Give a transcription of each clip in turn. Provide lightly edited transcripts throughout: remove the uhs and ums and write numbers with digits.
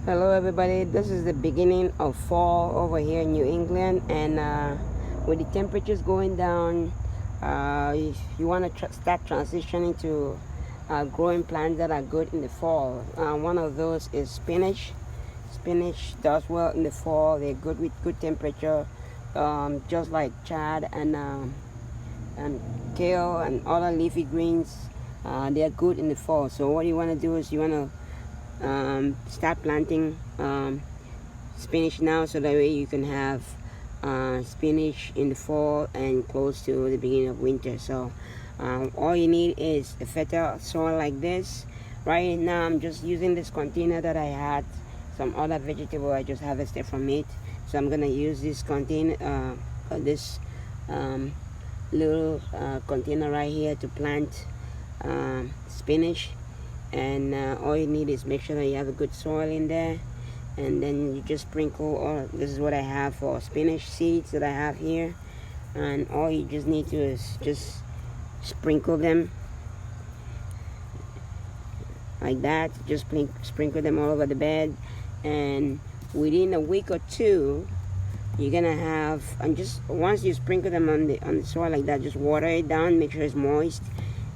Hello everybody, this is the beginning of fall over here in New England, and with the temperatures going down, if you want to start transitioning to growing plants that are good in the fall. One of those is spinach. Spinach does well in the fall. They're good with good temperature, just like chard and kale and other leafy greens. They're good in the fall. So what you want to do is you want to start planting spinach now, so that way you can have spinach in the fall and close to the beginning of winter. So all you need is a fertile soil like this. Right now I'm just using this container that I had some other vegetable I just harvested from it, so I'm gonna use this container, this little container right here to plant spinach. And all you need is make sure that you have a good soil in there, and then you just sprinkle. Or this is what I have for spinach seeds that I have here, and all you just need to is just sprinkle them like that. Just sprinkle them all over the bed, and within a week or two you're gonna have, and just once you sprinkle them on the soil like that, just water it down, make sure it's moist,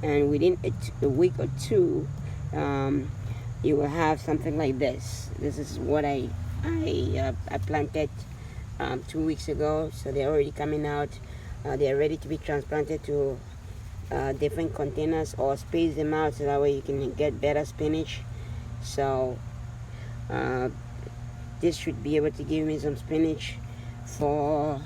and within a week or two you will have something like this. This is what I planted 2 weeks ago, so they're already coming out. They're ready to be transplanted to different containers, or space them out so that way you can get better spinach. So this should be able to give me some spinach for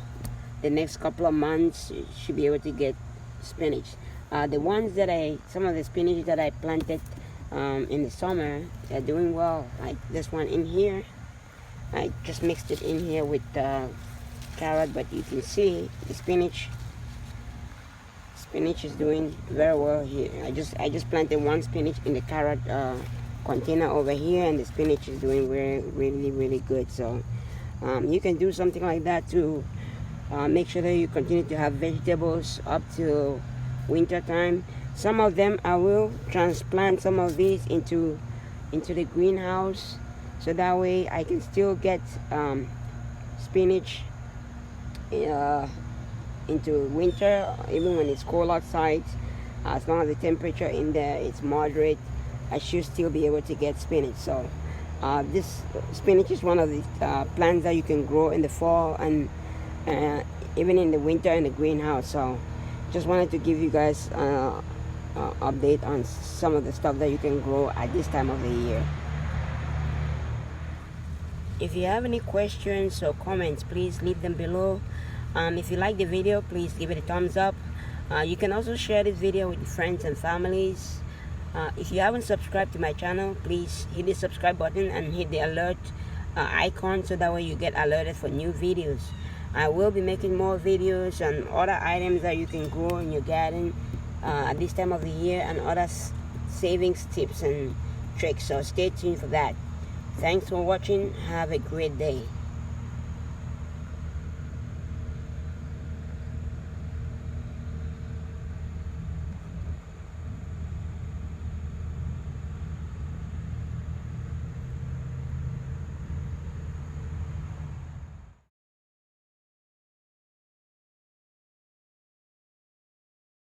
the next couple of months. You should be able to get spinach. The ones that some of the spinach that I planted in the summer, they're doing well. Like this one in here, I just mixed it in here with carrot, but you can see the spinach is doing very well here. I just planted one spinach in the carrot container over here, and the spinach is doing really good. So you can do something like that to make sure that you continue to have vegetables up to winter time. Some of them I will transplant some of these into the greenhouse, so that way I can still get spinach into winter, even when it's cold outside. As long as the temperature in there is moderate, I should still be able to get spinach. So this spinach is one of the plants that you can grow in the fall and even in the winter in the greenhouse. So just wanted to give you guys update on some of the stuff that you can grow at this time of the year. If you have any questions or comments, please leave them below. If you like the video, please give it a thumbs up. You can also share this video with your friends and families. If you haven't subscribed to my channel, please hit the subscribe button and hit the alert icon, so that way you get alerted for new videos. I will be making more videos on other items that you can grow in your garden at this time of the year, and other savings tips and tricks, so stay tuned for that. Thanks for watching. Have a great day.